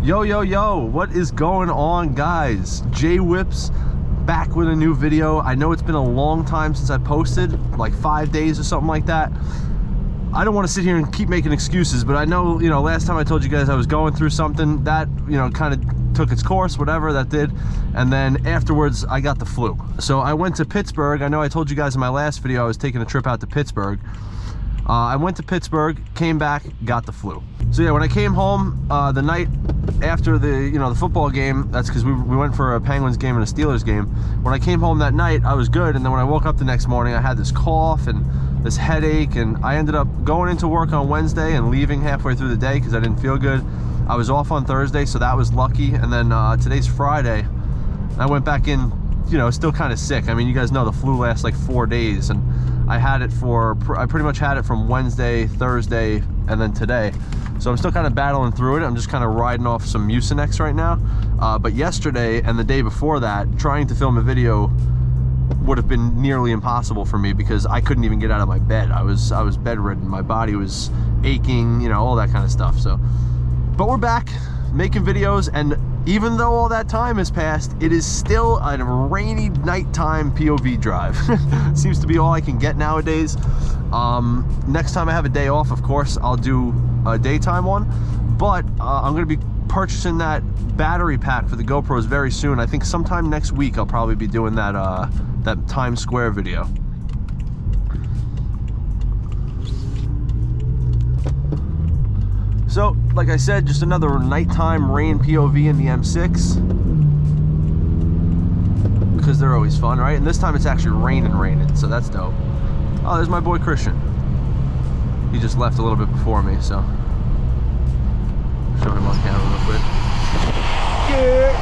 Yo, what is going on, guys? Jaywhips back with a new video. I know it's been a long time since I posted, like 5 days or something like that. I don't want to sit here and keep making excuses, but I know, last time I told you guys I was going through something that, kind of took its course, whatever that did, and then afterwards I got the flu. So I went to Pittsburgh. I know I told you guys in my last video I was taking a trip out to Pittsburgh. I went to Pittsburgh, came back, got the flu. So yeah, when I came home the night after the football game, that's because we went for a Penguins game and a Steelers game. When I came home that night, I was good, and then when I woke up the next morning, I had this cough and this headache, and I ended up going into work on Wednesday and leaving halfway through the day because I didn't feel good. I was off on Thursday, so that was lucky, and then today's Friday. I went back in, still kind of sick. I mean, you guys know the flu lasts like 4 days, and I pretty much had it from Wednesday, Thursday, and then today. So I'm still kind of battling through it. I'm just kind of riding off some Mucinex right now. But yesterday and the day before that, trying to film a video would have been nearly impossible for me because I couldn't even get out of my bed. I was bedridden. My body was aching, all that kind of stuff. So, but we're back making videos, and even though all that time has passed, it is still a rainy nighttime POV drive. Seems to be all I can get nowadays. Next time I have a day off, of course, I'll do a daytime one, but I'm going to be purchasing that battery pack for the GoPros very soon. I think sometime next week I'll probably be doing that that Times Square video. So, like I said, just another nighttime rain POV in the M6. Because they're always fun, right? And this time it's actually raining, so that's dope. Oh, there's my boy Christian. He just left a little bit before me, so. Show him on camera real quick. Yeah.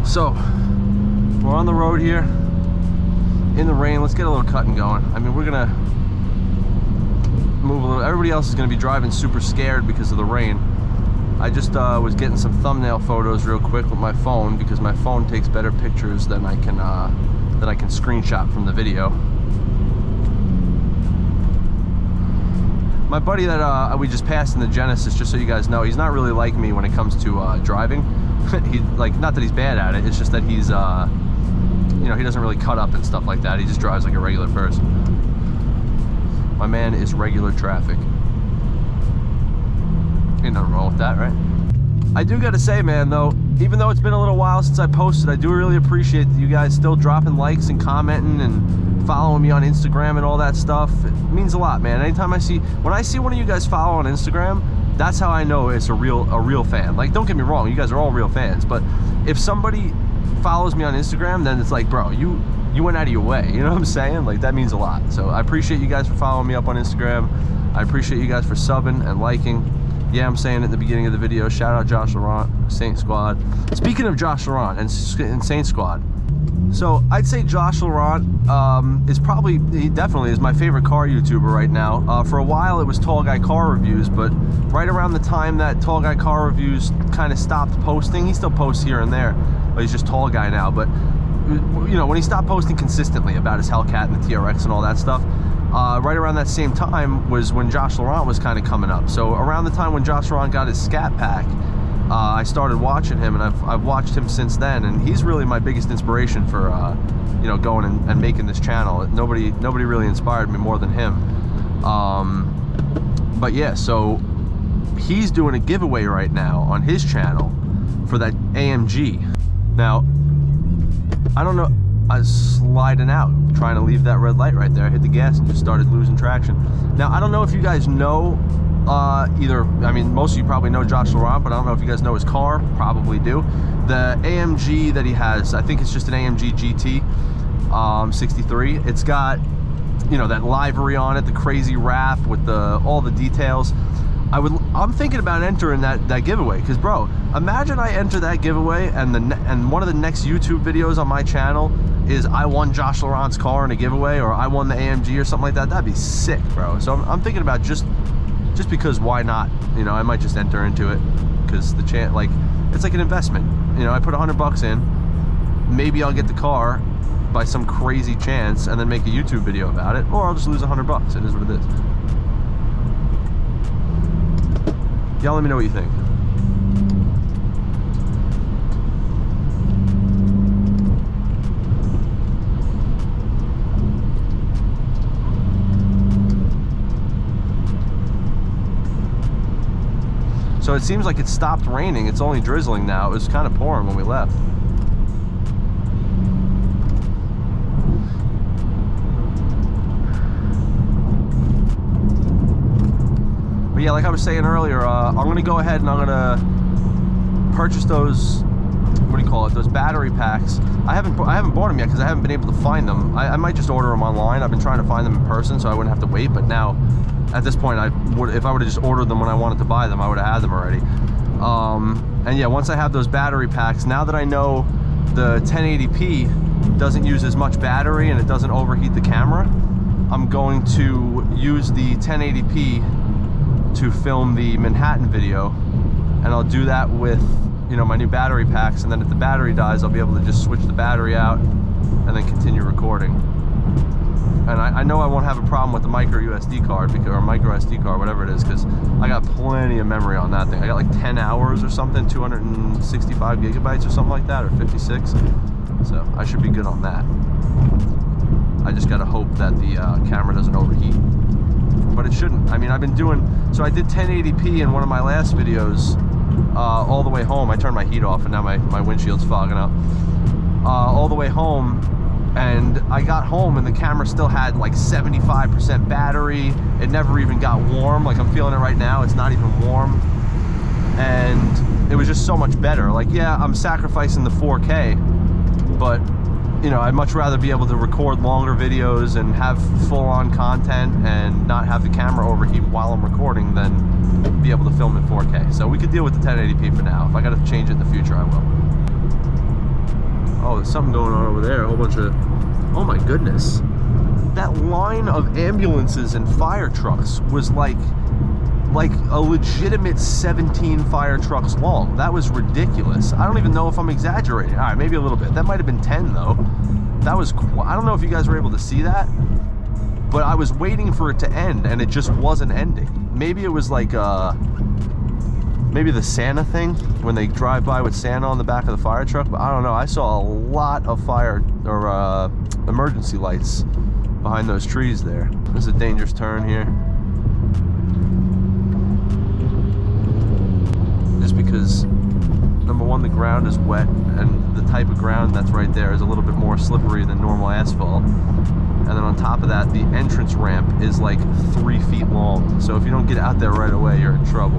So, we're on the road here. In the rain, let's get a little cutting going. I mean, we're gonna move a little. Everybody else is going to be driving super scared because of the rain. I just was getting some thumbnail photos real quick with my phone because my phone takes better pictures than I can screenshot from the video. My buddy that we just passed in the Genesis, just so you guys know, he's not really like me when it comes to driving. He not that he's bad at it. It's just that he's he doesn't really cut up and stuff like that. He just drives like a regular person. My man is regular traffic. Ain't nothing wrong with that, right? I do gotta say, man, though, even though it's been a little while since I posted, I do really appreciate that you guys still dropping likes and commenting and following me on Instagram and all that stuff. It means a lot, man. Anytime when I see one of you guys follow on Instagram, that's how I know it's a real fan. Like, don't get me wrong, you guys are all real fans, but if somebody follows me on Instagram, then it's like, bro, you went out of your way, you know what I'm saying? Like, that means a lot. So I appreciate you guys for following me up on Instagram. I appreciate you guys for subbing and liking. Yeah, I'm saying at the beginning of the video, shout out Josh Laurent, Saint Squad. Speaking of Josh Laurent and Saint Squad, so I'd say Josh Laurent he definitely is my favorite car YouTuber right now. For a while it was Tall Guy Car Reviews, but right around the time that Tall Guy Car Reviews kind of stopped posting, he still posts here and there, but he's just Tall Guy now. But when he stopped posting consistently about his Hellcat and the TRX and all that stuff, right around that same time was when Josh Laurent was kind of coming up. So around the time when Josh Laurent got his Scat Pack, I started watching him, and I've watched him since then, and he's really my biggest inspiration for going and making this channel. Nobody really inspired me more than him. But yeah, so he's doing a giveaway right now on his channel for that AMG. Now, I don't know, I was sliding out, trying to leave that red light right there. I hit the gas and just started losing traction. Now, I don't know if you guys know most of you probably know Josh Laurent, but I don't know if you guys know his car. Probably do. The AMG that he has, I think it's just an AMG GT 63. It's got, that livery on it, the crazy wrap with all the details. I'm thinking about entering that giveaway, because bro, imagine I enter that giveaway and one of the next YouTube videos on my channel is I won Josh Laurent's car in a giveaway, or I won the AMG or something like that. That'd be sick, bro. So I'm thinking about just because why not? I might just enter into it because the chance, like, it's like an investment. I put $100 in, maybe I'll get the car by some crazy chance and then make a YouTube video about it, or I'll just lose $100. It is what it is. Y'all let me know what you think. So it seems like it stopped raining. It's only drizzling now. It was kind of pouring when we left. But yeah, like I was saying earlier, I'm gonna go ahead and I'm gonna purchase those, what do you call it, those battery packs. I haven't bought them yet because I haven't been able to find them. I might just order them online. I've been trying to find them in person so I wouldn't have to wait, but now at this point, if I would have just ordered them when I wanted to buy them, I would have had them already. And yeah, once I have those battery packs, now that I know the 1080p doesn't use as much battery and it doesn't overheat the camera, I'm going to use the 1080p to film the Manhattan video, and I'll do that with, you know, my new battery packs, and then if the battery dies, I'll be able to just switch the battery out and then continue recording. And I know I won't have a problem with the micro SD card, or micro SD card, whatever it is, because I got plenty of memory on that thing. I got like 10 hours or something, 265 gigabytes or something like that, or 56. So I should be good on that. I just gotta hope that the camera doesn't overheat. But it shouldn't. I mean, I've been doing, so I did 1080p in one of my last videos all the way home. I turned my heat off and now my windshield's fogging up. All the way home, and I got home and the camera still had like 75% battery. It never even got warm. Like, I'm feeling it right now. It's not even warm. And it was just so much better. Like, yeah, I'm sacrificing the 4K, but you know, I'd much rather be able to record longer videos and have full-on content and not have the camera overheat while I'm recording than be able to film in 4K. So we could deal with the 1080p for now. If I gotta change it in the future, I will. Oh, there's something going on over there. A whole bunch of, oh my goodness. That line of ambulances and fire trucks was like a legitimate 17 fire trucks long. That was ridiculous. I don't even know if I'm exaggerating. All right, maybe a little bit. That might have been 10 though. That was, I don't know if you guys were able to see that, but I was waiting for it to end and it just wasn't ending. Maybe it was like, maybe the Santa thing, when they drive by with Santa on the back of the fire truck, but I don't know. I saw a lot of fire, or emergency lights behind those trees there. There's a dangerous turn here. Just because, number one, the ground is wet, and the type of ground that's right there is a little bit more slippery than normal asphalt. And then on top of that, the entrance ramp is like 3 feet long. So if you don't get out there right away, you're in trouble.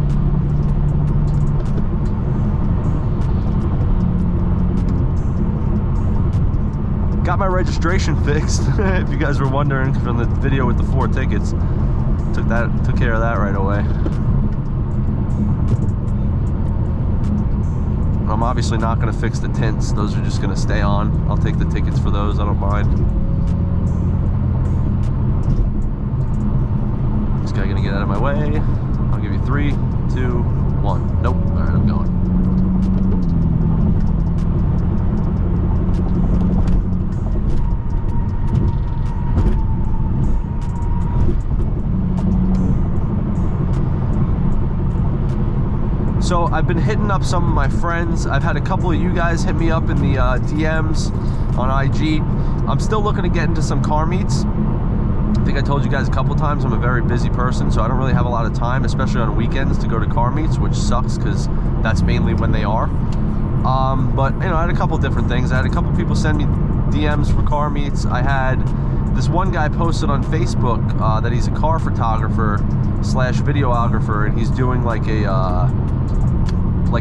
Got my registration fixed, if you guys were wondering from the video with the 4 tickets. Took care of that right away. I'm obviously not going to fix the tints. Those are just going to stay on. I'll take the tickets for those. I don't mind. This guy going to get out of my way. I'll give you 3, 2, 1. Nope. All right, I'm going. So I've been hitting up some of my friends. I've had a couple of you guys hit me up in the DMs on IG. I'm still looking to get into some car meets. I think I told you guys a couple times I'm a very busy person, so I don't really have a lot of time, especially on weekends, to go to car meets, which sucks because that's mainly when they are. But you know, I had a couple different things. I had a couple people send me DMs for car meets. I had this one guy posted on Facebook that he's a car photographer / videographer, and he's doing like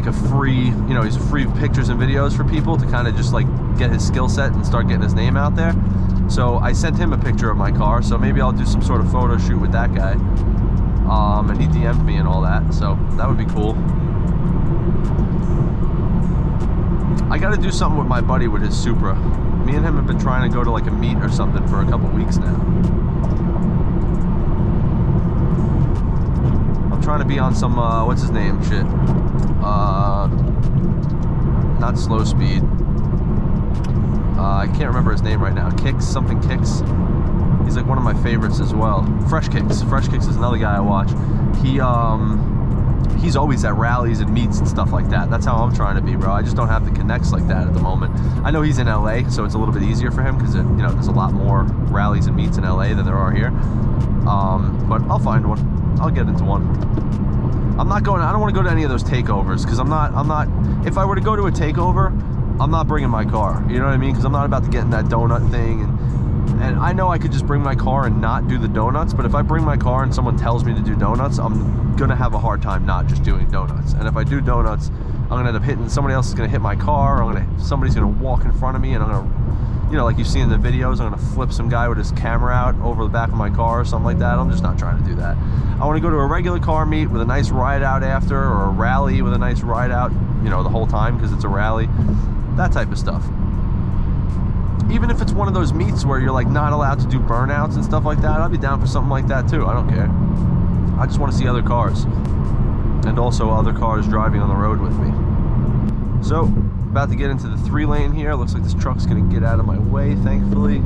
a free, you know, he's free pictures and videos for people to kind of just like get his skill set and start getting his name out there. So I sent him a picture of my car, so maybe I'll do some sort of photo shoot with that guy. And he DM'd me and all that, so that would be cool. I gotta do something with my buddy with his Supra. Me and him have been trying to go to like a meet or something for a couple weeks now. I'm trying to be on some, what's his name shit? Not slow speed. I can't remember his name right now. Kicks, something Kicks. He's like one of my favorites as well. Fresh Kicks. Fresh Kicks is another guy I watch. he's always at rallies and meets and stuff like that. That's how I'm trying to be, bro. I just don't have the connects like that at the moment. I know he's in LA, so it's a little bit easier for him because, you know, there's a lot more rallies and meets in LA than there are here. But I'll find one. I'll get into one. I don't want to go to any of those takeovers because I'm not, if I were to go to a takeover, I'm not bringing my car. You know what I mean? Because I'm not about to get in that donut thing. And I know I could just bring my car and not do the donuts, but if I bring my car and someone tells me to do donuts, I'm gonna have a hard time not just doing donuts. And if I do donuts, I'm gonna end up hitting, somebody else is gonna hit my car, somebody's gonna walk in front of me, and I'm gonna, you know, like you've seen in the videos, I'm gonna flip some guy with his camera out over the back of my car or something like that. I'm just not trying to do that. I wanna go to a regular car meet with a nice ride out after, or a rally with a nice ride out, you know, the whole time because it's a rally, that type of stuff. Even if it's one of those meets where you're like not allowed to do burnouts and stuff like that, I'll be down for something like that too. I don't care. I just want to see other cars, and also other cars driving on the road with me. So, about to get into the 3-lane here. Looks like this truck's gonna get out of my way, thankfully.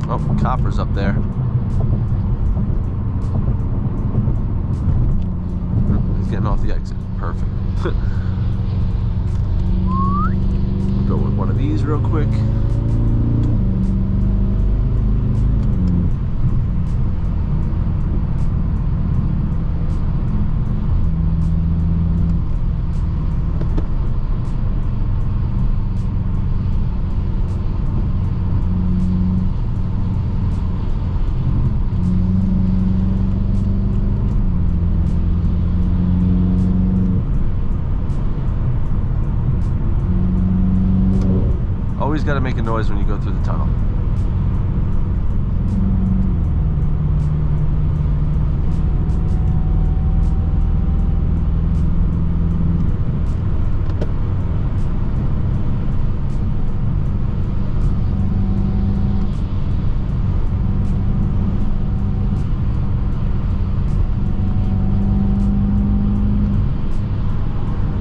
Oh, Copper's up there. He's getting off the exit. Perfect. Go with one of these real quick. Always got to make a noise when you go through the tunnel.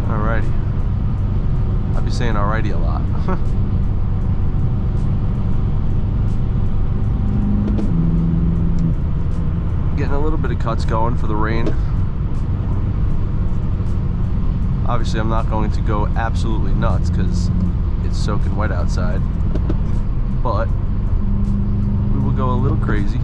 Alrighty. I'll be saying alrighty a lot. Getting a little bit of cuts going for the rain. Obviously I'm not going to go absolutely nuts because it's soaking wet outside, but we will go a little crazy.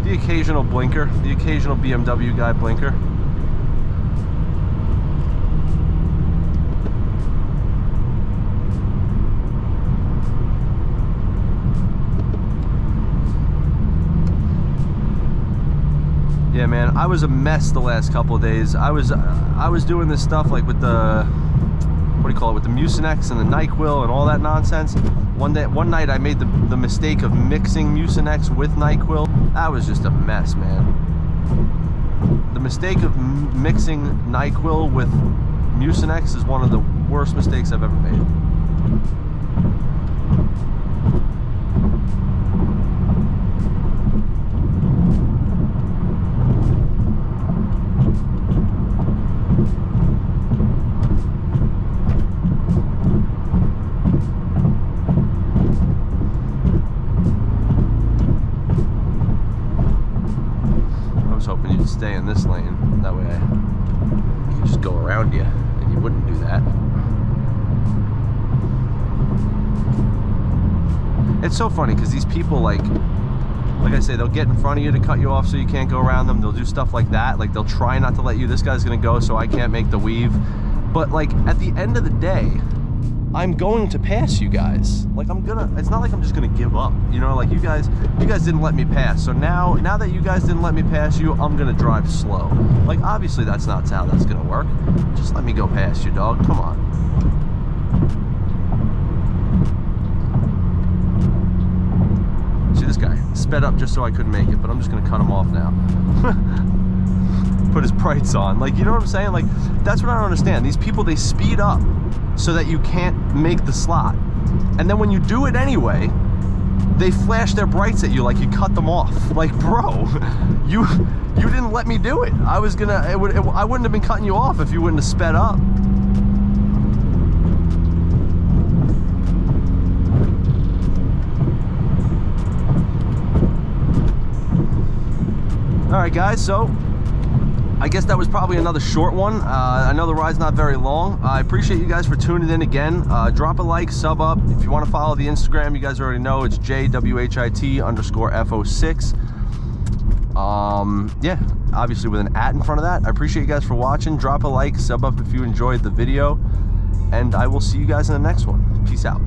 The occasional blinker, the occasional BMW guy blinker. Yeah, man, I was a mess the last couple of days. I was doing this stuff like with the, what do you call it, with the Mucinex and the NyQuil and all that nonsense. One night I made the mistake of mixing Mucinex with NyQuil. That was just a mess, man. The mistake of mixing NyQuil with Mucinex is one of the worst mistakes I've ever made. Hoping you'd stay in this lane, that way I could just go around you and you wouldn't do that. It's so funny because these people, like I say, they'll get in front of you to cut you off so you can't go around them. They'll do stuff like that, like they'll try not to let you, this guy's gonna go so I can't make the weave. But like at the end of the day, I'm going to pass you guys. Like it's not like I'm just gonna give up, you know, like you guys didn't let me pass, so now that you guys didn't let me pass you, I'm gonna drive slow. Like obviously that's not how that's gonna work. Just let me go past you, dog, come on. See, this guy sped up just so I couldn't make it, but I'm just gonna cut him off now. Put his brights on, like, you know what I'm saying? Like, that's what I don't understand. These people, they speed up so that you can't make the slot, and then when you do it anyway, they flash their brights at you like you cut them off. Like, bro, you didn't let me do it. I was gonna, I wouldn't have been cutting you off if you wouldn't have sped up. All right, guys, so I guess that was probably another short one. I know the ride's not very long. I appreciate you guys for tuning in again. Drop a like, sub up. If you want to follow the Instagram, you guys already know it's JWHIT_FO6. Yeah, obviously with an @ in front of that. I appreciate you guys for watching. Drop a like, sub up if you enjoyed the video, and I will see you guys in the next one. Peace out.